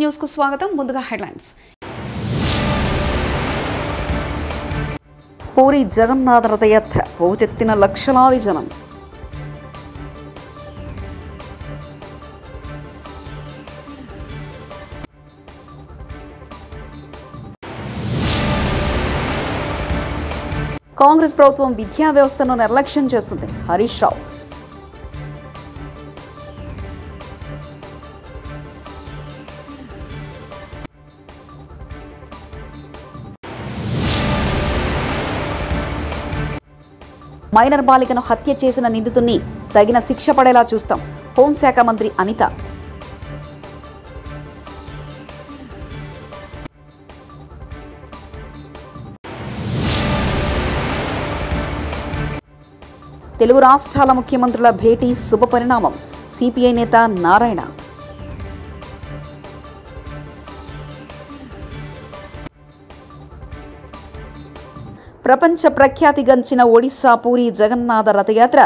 News కు స్వాగతం. ముందుగా హెడ్లైన్స్. పూరి జగన్నాథ రథయాత్ర పోటెత్తిన లక్షలాది జనం. కాంగ్రెస్ ప్రభుత్వం విద్యా వ్యవస్థను నిర్లక్ష్యం చేస్తుంది. హరీష్ రావు. మైనర్ బాలికను హత్య చేసిన నిందితుడిని తగిన శిక్ష పడేలా చూస్తాం. హోంశాఖ మంత్రి అనిత. తెలుగు రాష్ట్రాల ముఖ్యమంత్రుల భేటీ శుభపరిణామం. సిపిఐ నేత నారాయణ. ప్రపంచ ప్రఖ్యాతిగంచిన ఒడిశా పూరి జగన్నాథ రథయాత్ర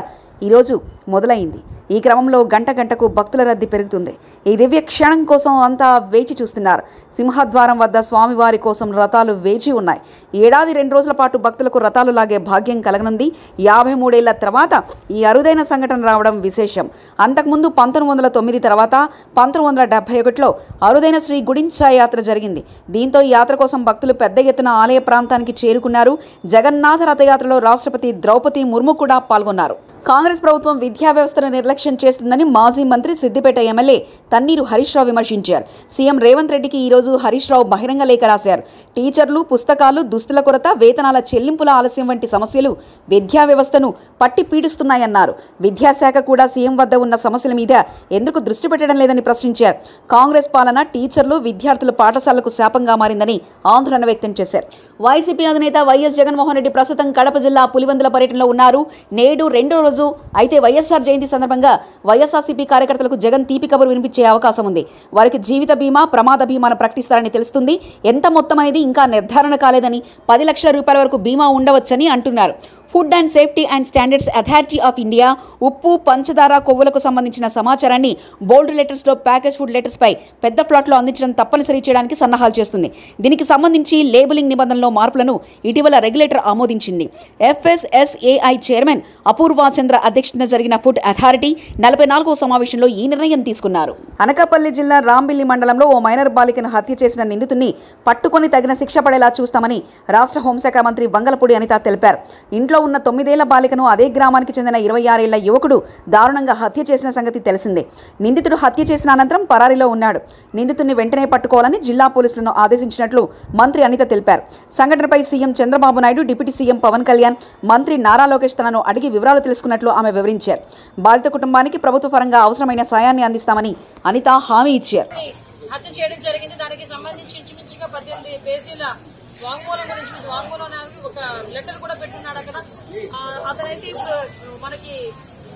ఈరోజు మొదలైంది. ఈ క్రమంలో గంట గంటకు భక్తుల రద్దీ పెరుగుతుంది. ఈ దివ్య క్షణం కోసం అంతా వేచి చూస్తున్నారు. సింహద్వారం వద్ద స్వామివారి కోసం రథాలు వేచి ఉన్నాయి. ఏడాది 2 రోజుల పాటు భక్తులకు రథాలు లాగే భాగ్యం కలగనుంది. 53 ఏళ్ల తర్వాత ఈ అరుదైన సంఘటన రావడం విశేషం. అంతకుముందు 1909 తర్వాత 1971లో అరుదైన శ్రీ గుడించా యాత్ర జరిగింది. దీంతో ఈ యాత్ర కోసం భక్తులు పెద్ద ఎత్తున ఆలయ ప్రాంతానికి చేరుకున్నారు. జగన్నాథ రథయాత్రలో రాష్ట్రపతి ద్రౌపది ముర్ము కూడా పాల్గొన్నారు. కాంగ్రెస్ ప్రభుత్వం విద్యా వ్యవస్థను నిర్లక్ష్యం చేస్తుందని మాజీ మంత్రి సిద్దిపేట ఎమ్మెల్యే తన్నీరు హరీష్ రావు విమర్శించారు. సీఎం రేవంత్ రెడ్డికి ఈరోజు హరీష్ రావు బహిరంగ లేఖ రాశారు. టీచర్లు, పుస్తకాలు, దుస్తుల కొరత, వేతనాల చెల్లింపుల ఆలస్యం వంటి సమస్యలు విద్యా వ్యవస్థను పట్టి పీడిస్తున్నాయన్నారు. విద్యాశాఖ కూడా సీఎం వద్ద ఉన్న సమస్యల మీద ఎందుకు దృష్టి పెట్టడం లేదని ప్రశ్నించారు. కాంగ్రెస్ పాలన టీచర్లు, విద్యార్థుల పాఠశాలకు శాపంగా మారిందని ఆందోళన వ్యక్తం చేశారు. వైసీపీ అధినేత వైఎస్ జగన్మోహన్ రెడ్డి ప్రస్తుతం కడప జిల్లా పులివెందుల పర్యటనలో ఉన్నారు. నేడు 2వ రోజు. అయితే వైఎస్ఆర్ జయంతి సందర్భంగా వైఎస్ఆర్సీపీ కార్యకర్తలకు జగన్ తీపి కబురు వినిపించే అవకాశం ఉంది. వారికి జీవిత బీమా, ప్రమాద బీమాను ప్రకటిస్తారని తెలుస్తుంది. ఎంత మొత్తం అనేది ఇంకా నిర్ధారణ కాలేదని, 10 లక్షల రూపాయల వరకు బీమా ఉండవచ్చని అంటున్నారు. Food and safety and standards authority of India ఉప్పు, పంచదార, కొవ్వులకు సంబంధించిన సమాచారాన్ని బోల్డ్ లెటర్స్లో ప్యాకేజ్ ఫుడ్ లెటర్స్పై పెద్ద ప్లాట్లో అందించడం తప్పనిసరి చేయడానికి సన్నాహాలు చేస్తుంది. దీనికి సంబంధించి లేబులింగ్ నిబంధనలో మార్పులను ఇటీవల రెగ్యులేటర్ ఆమోదించింది. FSSAI చైర్మన్ అపూర్వ చంద్ర అధ్యక్షతన జరిగిన ఫుడ్ అథారిటీ 44వ సమావేశంలో ఈ నిర్ణయం తీసుకున్నారు. అనకాపల్లి జిల్లా రాంబిల్లి మండలంలో ఓ మైనర్ బాలికను హత్య చేసిన నిందితుడిని పట్టుకొని తగిన శిక్ష పడేలా చూస్తామని రాష్ట్ర హోంశాఖ మంత్రి వంగలపూడి అనిత తెలిపారు. ఇంట్లో ఉన్న 9 ఏళ్ల బాలికను అదే గ్రామానికి చెందిన 26 ఏళ్ల యువకుడు దారుణంగా హత్య చేసిన సంగతి తెలిసిందే. నిందితుడు హత్య చేసిన అనంతరం పరారీలో ఉన్నాడు. నిందితుడిని వెంటనే పట్టుకోవాలని జిల్లా పోలీసులను ఆదేశించినట్లు మంత్రి అనిత తెలిపారు. సంఘటనపై CM Chandrababu Naidu, deputy CM Pawan Kalyan, మంత్రి నారా లోకేష్ తనను అడిగి వివరాలు తెలుసుకున్నట్లు ఆమె వివరించారు. బాధిత కుటుంబానికి ప్రభుత్వ పరంగా అవసరమైన సాయాన్ని అందిస్తామని అనిత హామీ ఇచ్చారు. హత్య చేయడం జరిగింది. దానికి సంబంధించి ఇంచుమించుగా 18 పేజీల వాంగ్మూలం గురించి వాంగ్మూలానికి ఒక లెటర్ కూడా పెట్టున్నాడు. అక్కడ అతనైతే మనకి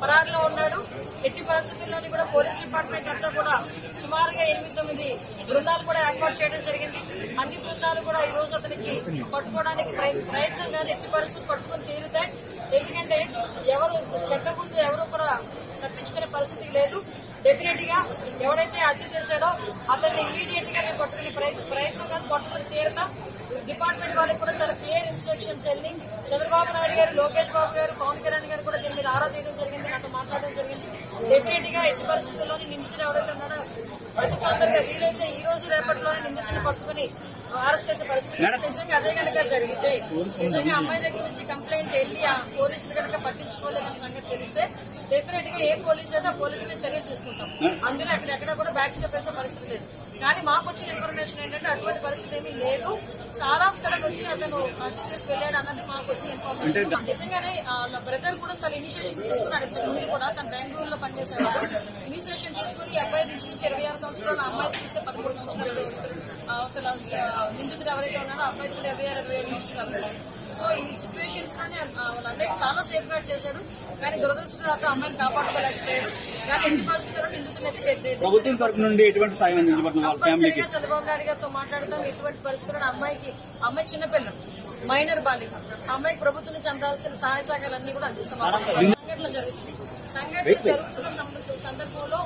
పరారులో ఉన్నాడు. ఎట్టి పరిస్థితుల్లోని కూడా పోలీస్ డిపార్ట్మెంట్ అంతా కూడా సుమారుగా 8-9 బృందాలు కూడా ఏర్పాటు చేయడం జరిగింది. అన్ని బృందాలు కూడా ఈ రోజు అతనికి పట్టుకోవడానికి ప్రయత్నం కాదు, ఎట్టి పరిస్థితులు పట్టుకుని తీరుతాయి. ఎందుకంటే ఎవరు చెడ్డ ముందు ఎవరు కూడా తప్పించుకునే పరిస్థితి లేదు. డెఫినెట్ గా ఎవడైతే హత్య చేశాడో అతన్ని ఇమీడియట్ గా మేము పట్టుకునే ప్రయత్నం కాదు, పట్టుకుని తీరుతాం. డిపార్ట్మెంట్ వాళ్ళకి కూడా చాలా క్లియర్ ఇన్స్ట్రక్షన్స్ వెళ్ళి చంద్రబాబు నాయుడు గారు, లోకేష్ బాబు గారు, పవన్ కళ్యాణ్ గారు కూడా దీని మీద ఆరా తీయడం జరిగింది, నాతో మాట్లాడడం జరిగింది. డెఫినెట్ గా ఎట్టి పరిస్థితుల్లోని నిందితుడు ఎవరైతే ఉన్నాడో అతి తొందరగా వీలైతే ఈ రోజు రేపటిలోనే నిందితుడిని పట్టుకుని అరెస్ట్ చేసే పరిస్థితి. నిజంగా అదే కనుక జరిగితే, నిజంగా అమ్మాయి దగ్గర నుంచి కంప్లైంట్ వెళ్ళి ఆ పోలీసులు కనుక పట్టించుకోలేదన్న సంగతి తెలిస్తే డెఫినెట్ గా ఏ పోలీసు అయితే ఆ పోలీసు మీద చర్యలు తీసుకుంటాం. అందులో అక్కడెక్కడ కూడా బ్యాక్ స్టెప్ వేసే పరిస్థితి లేదు. కానీ మాకు వచ్చిన ఇన్ఫర్మేషన్ ఏంటంటే అటువంటి పరిస్థితి ఏమీ లేదు. చాలా సడన్ వచ్చి అతను హత్య చేసి వెళ్ళాడు అన్నది మాకు వచ్చిన ఇన్ఫర్మేషన్. నిజంగానే వాళ్ళ బ్రదర్ కూడా చాలా ఇనిషియేషన్ తీసుకున్నాడు. ఇంతకు ముందు కూడా తను బెంగళూరులో పనిచేసేవాడు. ఇనిషియేషన్ తీసుకుని ఈ అబ్బాయి నుంచి 26 సంవత్సరాలు, అమ్మాయి చూస్తే 13 సంవత్సరాలు వయసు. నిందితుడు ఎవరైతే ఉన్నాడో అబ్బాయి కూడా 26-27 సంవత్సరాలు వయసు. సో ఈ సిచ్యువేషన్స్ లోనే వాళ్ళందరికీ చాలా సేఫ్ గార్డ్ చేశాడు. కానీ దురదృష్టంతో అమ్మాయిని కాపాడుకోలేకపోయాడు. కానీ ఎన్ని పరిస్థితుల్లో నిందితున్నైతే ప్రభుత్వం తరపు నుండి ఎటువంటి సాయం కంపల్సరీగా చంద్రబాబు నాయుడు గారితో మాట్లాడతాం. ఎటువంటి పరిస్థితుల్లో అమ్మాయి చిన్నపిల్ల, మైనర్ బాలిక, అమ్మాయికి ప్రభుత్వం నుంచి అందాల్సిన సహాయ సహకారాలన్నీ కూడా అందిస్తున్నాం. సంఘటన జరుగుతున్న సందర్భంలో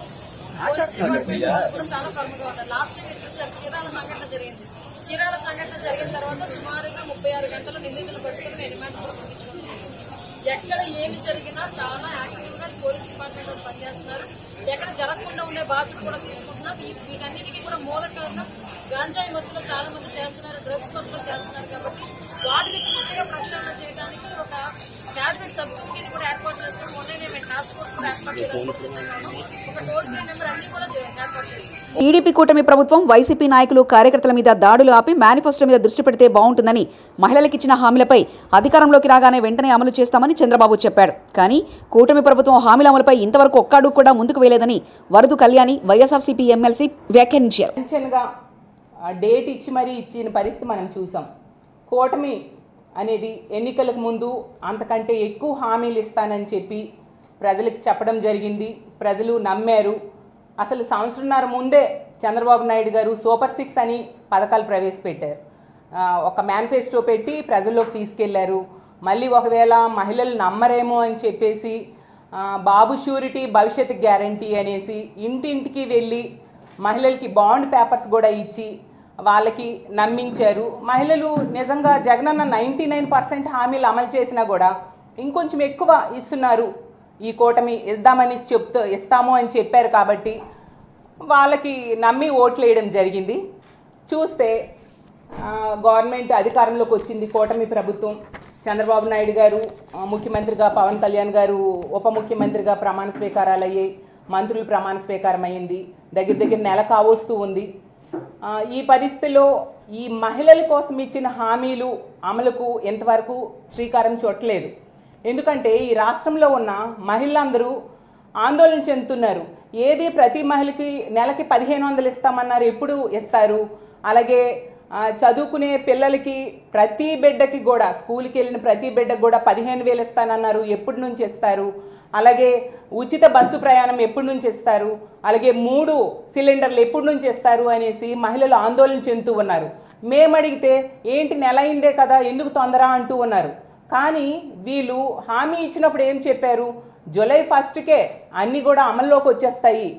పోలీస్ డిపార్ట్మెంట్ వాళ్ళు కూడా చాలా ఫర్మ్ గా ఉన్నారు. లాస్ట్ టైం మీరు చూసారు చీరాల సంఘటన జరిగింది. చీరాల సంఘటన జరిగిన తర్వాత సుమారుగా 36 గంటలు నిందితులు పట్టుకుని మేము రిమాండ్ కూడా పంపించుకోవాలి. ఎక్కడ ఏమి జరిగినా చాలా యాక్టివ్ గా పోలీస్ డిపార్ట్మెంట్ వాళ్ళు పనిచేస్తున్నారు. ఎక్కడ జరగకుండా ఉండే బాధ్యత కూడా తీసుకుంటున్నారు. వీటన్నిటికీ కూడా మూల కారణం గాంజాయి మత్తులో చాలా మంది చేస్తున్నారు, డ్రగ్స్ మత్తులో చేస్తున్నారు. కాబట్టి వాటిని పూర్తిగా ప్రక్షాళన చేయడానికి ఒక క్యాబినెట్ సబ్ కమిటీని కూడా ఏర్పాటు చేసుకుని మొన్ననే మేము టాస్క్ ఫోర్స్ కూడా ఏర్పాటు చేయడానికి సిద్ధంగా ఉన్నాం. ఒక టోల్ ఫ్రీ నెంబర్ అన్ని కూడా ఏర్పాటు చేస్తాం. టీడీపీ కూటమి ప్రభుత్వం వైసీపీ నాయకులు కార్యకర్తల మీద దాడులు ఆపి మేనిఫెస్టో మీద దృష్టి పెడితే బాగుంటుందని, మహిళలకు ఇచ్చిన హామీలపై అధికారంలోకి రాగానే వెంటనే అమలు చేస్తామని చంద్రబాబు చెప్పాడు. కానీ కూటమి ప్రభుత్వం హామీల అమలుపై ఇంతవరకు ఒక్క అడుగు కూడా ముందుకు వేయలేదని వరదు కళ్యాణి వైఎస్ఆర్సీపీ ఎమ్మెల్సీ వ్యాఖ్యానించారు. డేట్ ఇచ్చి మరీ ఇచ్చిన పరిస్థితి మనం చూసాం. కూటమి అనేది ఎన్నికలకు ముందు అంతకంటే ఎక్కువ హామీలు ఇస్తానని చెప్పి ప్రజలకు చెప్పడం జరిగింది. ప్రజలు నమ్మారు. అసలు సంవత్సరంన్నర ముందే చంద్రబాబు నాయుడు గారు సూపర్ 6 అని పథకాలు ప్రవేశపెట్టారు. ఒక మేనిఫెస్టో పెట్టి ప్రజల్లోకి తీసుకెళ్లారు. మళ్ళీ ఒకవేళ మహిళలు నమ్మరేమో అని చెప్పేసి బాబు షూరిటీ భవిష్యత్ గ్యారంటీ అనేసి ఇంటింటికి వెళ్ళి మహిళలకి బాండ్ పేపర్స్ కూడా ఇచ్చి వాళ్ళకి నమ్మించారు. మహిళలు నిజంగా జగనన్న 99% హామీలు అమలు చేసినా కూడా ఇంకొంచెం ఎక్కువ ఇస్తున్నారు, ఈ కూటమి ఇద్దామని ఇస్తాము అని చెప్పారు. కాబట్టి వాళ్ళకి నమ్మి ఓట్లు వేయడం జరిగింది. చూస్తే గవర్నమెంట్ అధికారంలోకి వచ్చింది కూటమి ప్రభుత్వం. చంద్రబాబు నాయుడు గారు ముఖ్యమంత్రిగా, పవన్ కళ్యాణ్ గారు ఉప ముఖ్యమంత్రిగా ప్రమాణ స్వీకారాలు అయ్యాయి. మంత్రులు ప్రమాణ స్వీకారం అయ్యింది. దగ్గర నెల కావస్తూ ఉంది. ఈ పరిస్థితిలో ఈ మహిళల కోసం ఇచ్చిన హామీలు అమలుకు ఎంతవరకు శ్రీకారం చుట్టలేదు. ఎందుకంటే ఈ రాష్ట్రంలో ఉన్న మహిళలందరూ ఆందోళన చెందుతున్నారు. ఏది ప్రతి మహిళకి నెలకి 1500 ఇస్తామన్నారు, ఎప్పుడు ఇస్తారు? అలాగే చదువుకునే పిల్లలకి ప్రతి బిడ్డకి కూడా, స్కూల్కి వెళ్ళిన ప్రతి బిడ్డకి కూడా 15,000 ఇస్తానన్నారు, ఎప్పటి నుంచి ఇస్తారు? అలాగే ఉచిత బస్సు ప్రయాణం ఎప్పటి నుంచి ఇస్తారు? అలాగే 3 సిలిండర్లు ఎప్పటి నుంచి ఇస్తారు అనేసి మహిళలు ఆందోళన చెందుతూ ఉన్నారు. మేము అడిగితే ఏంటి నెల అయిందే కదా, ఎందుకు తొందర అంటూ ఉన్నారు. కానీ వీళ్ళు హామీ ఇచ్చినప్పుడు ఏం చెప్పారు? జూలై 1కే అన్ని కూడా అమల్లోకి వచ్చేస్తాయి,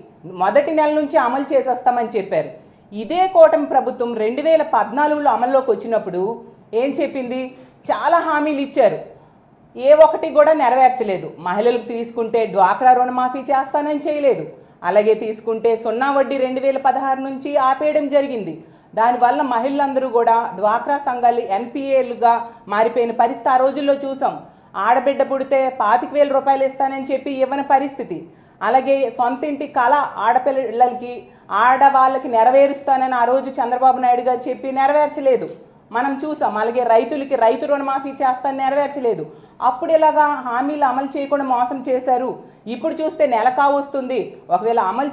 మొదటి నెల నుంచి అమలు చేసేస్తామని చెప్పారు. ఇదే కూటమి ప్రభుత్వం 2014లో అమల్లోకి వచ్చినప్పుడు ఏం చెప్పింది? చాలా హామీలు ఇచ్చారు, ఏ ఒక్కటి కూడా నెరవేర్చలేదు. మహిళలకు తీసుకుంటే డ్వాక్రా రుణమాఫీ చేస్తానని చేయలేదు. అలాగే తీసుకుంటే 0 వడ్డీ 2016 నుంచి ఆపేయడం జరిగింది. దానివల్ల మహిళలందరూ కూడా డ్వాక్రా సంఘాలు ఎన్పిఏలుగా మారిపోయిన పరిస్థితి ఆ రోజుల్లో చూసాం. ఆడబిడ్డ పుడితే 25,000 రూపాయలు ఇస్తానని చెప్పి ఇవ్వని పరిస్థితి. అలాగే సొంత ఇంటి కళ ఆడపిల్లలకి, ఆడవాళ్ళకి నెరవేరుస్తానని ఆ రోజు చంద్రబాబు నాయుడు గారు చెప్పి నెరవేర్చలేదు, మనం చూసాం. అలాగే రైతులకి రైతు రుణమాఫీ చేస్తానని నెరవేర్చలేదు. అప్పుడు ఇలాగా హామీలు అమలు చేయకుండా మోసం చేశారు. ఇప్పుడు చూస్తే నెల కావస్తుంది. ఒకవేళ అమలు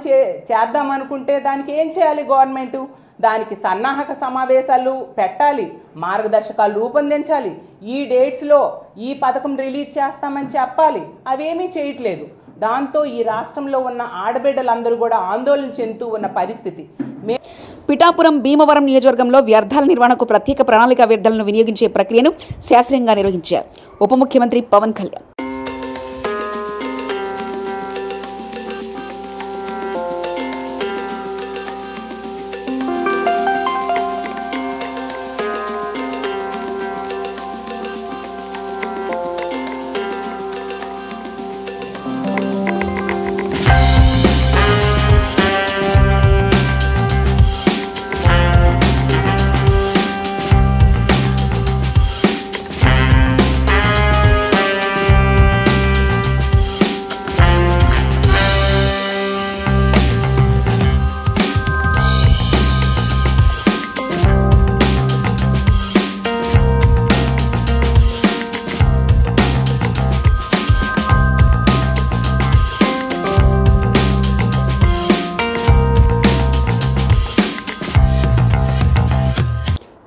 చేద్దామనుకుంటే దానికి ఏం చేయాలి గవర్నమెంట్? దానికి సన్నాహక సమావేశాలు పెట్టాలి, మార్గదర్శకాలు రూపొందించాలి, ఈ డేట్స్లో ఈ పథకం రిలీజ్ చేస్తామని చెప్పాలి. అవేమీ చేయట్లేదు. దాంతో ఈ రాష్ట్రంలో ఉన్న ఆడబిడ్డలందరూ కూడా ఆందోళన చెందుతూ ఉన్న పరిస్థితి. పిఠాపురం భీమవరం నియోజకవర్గంలో వ్యర్థాల నిర్వహణకు ప్రత్యేక ప్రణాళిక వ్యర్థాలను వినియోగించే ప్రక్రియను శాస్త్రీయంగా నిర్వహించారు ఉప ముఖ్యమంత్రి పవన్ కళ్యాణ్.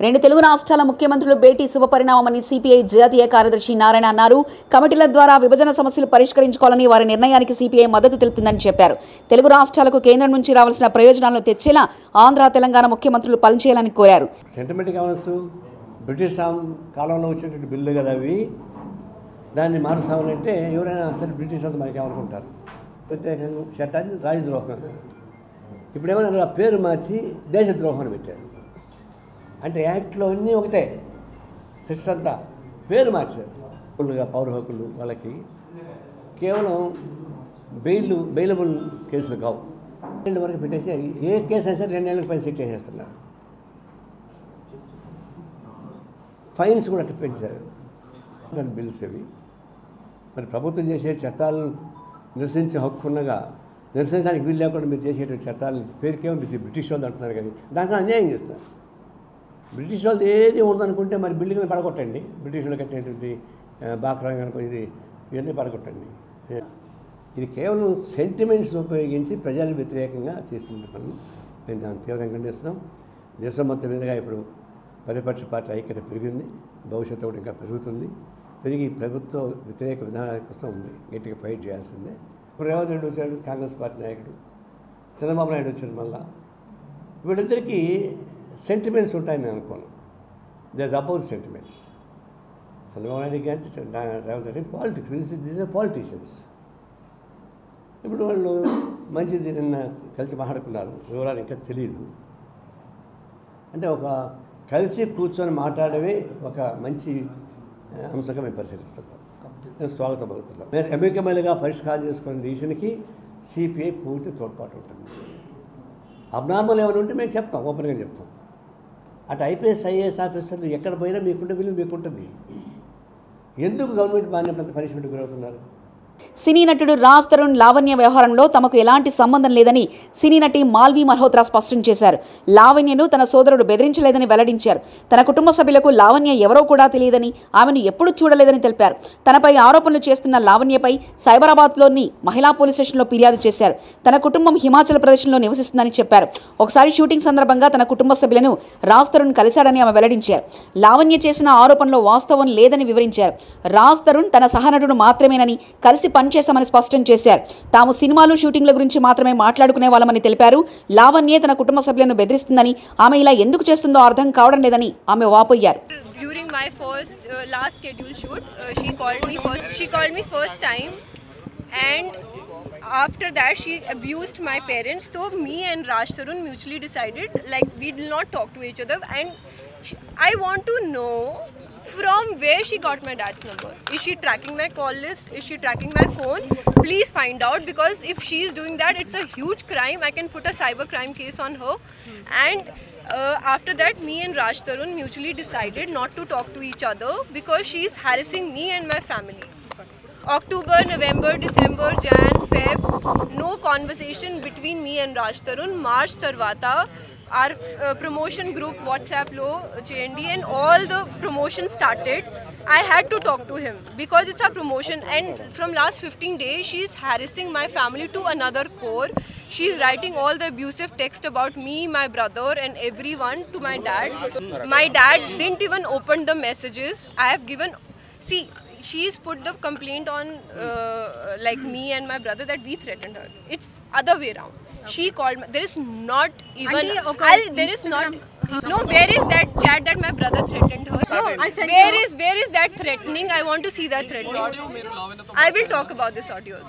రెండు తెలుగు రాష్ట్రాల ముఖ్యమంత్రులు భేటీ శుభపరిణామమని సిపిఐ జాతీయ కార్యదర్శి నారాయణ అన్నారు. కమిటీల ద్వారా విభజన సమస్యలు పరిష్కరించుకోవాలని వారి నిర్ణయానికి సిపిఐ మద్దతు తెలుపుతుందని చెప్పారు. తెలుగు రాష్ట్రాలకు కేంద్రం నుంచి రావాల్సిన ప్రయోజనాలను తెచ్చేలా ఆంధ్ర తెలంగాణ ముఖ్యమంత్రులు పనిచేయాలని కోరారు. సెంటిమెంట్ కావచ్చు, బ్రిటిష్ కాలంలో వచ్చినటువంటి బిల్లు కదా అవి, దాన్ని మార్చాలంటే ఎవరైనా సరే బ్రిటిష్ వాళ్ళు మనకి ఏమనుకుంటారు, ప్రత్యేకంగా చట్టాన్ని రాజద్రోహం ఇప్పుడు ఏమన్నా ఆ పేరు మార్చి దేశద్రోహం అని పెట్టారు. అంటే యాక్ట్లో అన్నీ ఒకటే, సెక్షన్ అంతా పేరు మార్చారు. పౌర హక్కులు వాళ్ళకి కేవలం బెయిలబుల్ కేసులు కావు, 2 వరకు పెట్టేసి ఏ కేసు అయినా సరే 2 ఏళ్ళకి పైన సెట్ చేసేస్తున్నారు. ఫైన్స్ కూడా అట్లా పెంచారు. బిల్స్ అవి మరి ప్రభుత్వం చేసే చట్టాలను నిరసించే హక్కు ఉండగా నిరసించడానికి వీలు లేకుండా మీరు చేసేటువంటి చట్టాలు పేరుకేమో మీరు బ్రిటిష్ వాళ్ళు అంటున్నారు, కానీ దాంట్లో అన్యాయం చేస్తున్నారు. బ్రిటిష్ వాళ్ళు ఏది ఉండదనుకుంటే మరి బిల్డింగ్ని పడగొట్టండి, బ్రిటిష్ వాళ్ళు కట్టినటువంటి బాక్రాంగ్ అనుకునేది ఇవన్నీ పడగొట్టండి. ఇది కేవలం సెంటిమెంట్స్ ఉపయోగించి ప్రజలకు వ్యతిరేకంగా చేస్తున్న పనులు మేము దాన్ని తీవ్రంగా ఖండిస్తున్నాం. దేశం మొత్తం మీదుగా ఇప్పుడు ప్రతిపక్ష పార్టీ ఐక్యత పెరిగింది, భవిష్యత్తు కూడా ఇంకా పెరుగుతుంది. పెరిగి ప్రభుత్వ వ్యతిరేక విధానాల కోసం గట్టిగా ఫైట్ చేయాల్సిందే. ఇప్పుడు రేవంత్ రెడ్డి వచ్చాడు, కాంగ్రెస్ పార్టీ నాయకుడు, చంద్రబాబు నాయుడు వచ్చాడు. మళ్ళా వీళ్ళిద్దరికీ సెంటిమెంట్స్ ఉంటాయని నేను అనుకోను. They are about sentiments. Chandrababu Naidu కానీ Revanth Reddy politics, these are politicians. ఇప్పుడు వాళ్ళు మంచిది నిన్న కలిసి మాట్లాడుకున్నారు, వివరాలు ఇంకా తెలియదు. అంటే ఒక కలిసి కూర్చొని మాట్లాడమే ఒక మంచి అంశంగా మేము పరిశీలిస్తున్నాం. నేను స్వాగతం పలుకుతున్నాం. నేను ఎమ్మెల్యేగా పరిష్కారం చేసుకునే డిసిషన్కి సిపిఐ పూర్తి తోడ్పాటు ఉంటుంది. అబ్నార్మల్ ఏమైనా ఉంటే మేము చెప్తాం, ఓపెన్గా చెప్తాం. అటు ఐపీఎస్ ఐఏఎస్ ఆఫీసర్లు ఎక్కడ పోయినా మీకుంటే విలువ మీకుంటుంది. ఎందుకు గవర్నమెంట్ బాధ్యత పనిష్మెంట్ గురవుతున్నారు? సినీ నటుడు రాజ్ తరుణ్ లావణ్య వ్యవహారంలో తమకు ఎలాంటి సంబంధం లేదని సినీ నటి మాల్వి మల్హోత్రా స్పష్టం చేశారు. లావణ్యను తన సోదరుడు బెదిరించలేదని వెల్లడించారు. తన కుటుంబ సభ్యులకు లావణ్య ఎవరో కూడా తెలియదని, ఆమెను ఎప్పుడూ చూడలేదని తెలిపారు. తనపై ఆరోపణలు చేస్తున్న లావణ్యపై సైబరాబాద్లోని మహిళా పోలీస్ స్టేషన్లో ఫిర్యాదు చేశారు. తన కుటుంబం హిమాచల్ ప్రదేశ్లో నివసిస్తుందని చెప్పారు. ఒకసారి షూటింగ్ సందర్భంగా తన కుటుంబ సభ్యులను రాజ్ తరుణ్ కలిశాడని ఆమె వెల్లడించారు. లావణ్య చేసిన ఆరోపణలో వాస్తవం లేదని వివరించారు. రాజ్ తరుణ్ తన సహనటుడు మాత్రమేనని, కలిసి పనిచేశామని స్పష్టం చేశారు. తాము సినిమాలు షూటింగ్ల గురించి మాత్రమే మాట్లాడుకునే వాళ్ళమని తెలిపారు. లావణ్య తన కుటుంబ సభ్యులను బెదిరిస్తుందని, ఆమె ఇలా ఎందుకు చేస్తుందో అర్థం కావడం లేదని ఆమె వాపోయారు. During my last scheduled shoot, she called me first time, and after that she abused my parents. So me and Raj Tarun mutually decided like we will not talk to each other, and I want to know from where she got my dad's number. Is she tracking my call list? Is she tracking my phone? Please find out, because if she is doing that, it's a huge crime. I can put a cyber crime case on her. And after that, me and Raj Tarun mutually decided not to talk to each other because she is harassing me and my family. October, November, December, Jan, Feb, no conversation between me and Raj Tarun. March tarvata our promotion group WhatsApp lo JND and all the promotion started. I had to talk to him because it's a promotion, and from last 15 days she's harassing my family to another core. She's writing all the abusive text about me, my brother and everyone to my dad. My dad didn't even open the messages. I have given, see, she's put the complaint on like me and my brother that we threatened her. It's other way around. She called me. There is not even. There is not. No, where is that chat that my brother threatened her? No, where is that threatening? I want to see that threatening. I will talk about this audio.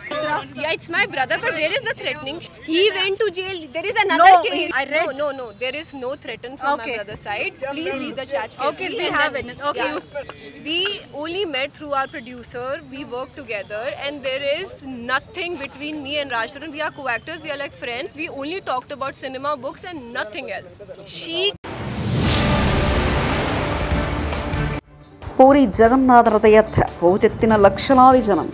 Yeah, it's my brother, but where is the threatening? He went to jail. There is another case. No. There is no threaten from my brother's side. Please read the chat. Okay, we have it. Okay. Yeah. We only met through our producer. We work together, and there is nothing between me and Raj Tarun. We are co-actors. We are like friends. We only talked about cinema, books, and nothing else. Puri Jagannath రథయాత్ర పోటెత్తిన లక్షలాది జనం.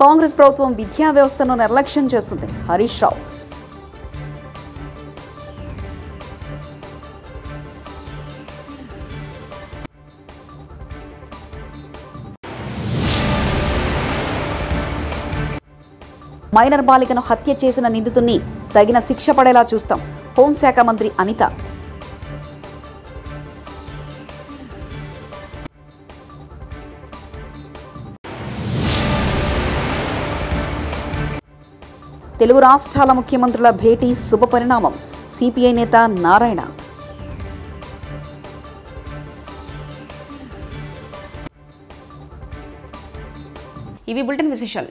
కాంగ్రెస్ ప్రభుత్వం విద్యా వ్యవస్థను నిర్లక్ష్యం చేస్తుంది. Harish Rao. Minor బాలికను హత్య చేసిన నిందితుడిని తగిన శిక్ష పడేలా చూస్తాం. హోంశాఖ మంత్రి అనిత. తెలుగు రాష్ట్రాల ముఖ్యమంత్రుల భేటీ శుభ పరిణామం. సిపిఐ నేత నారాయణ. ఇవి బులెటిన్ విశేషాలు.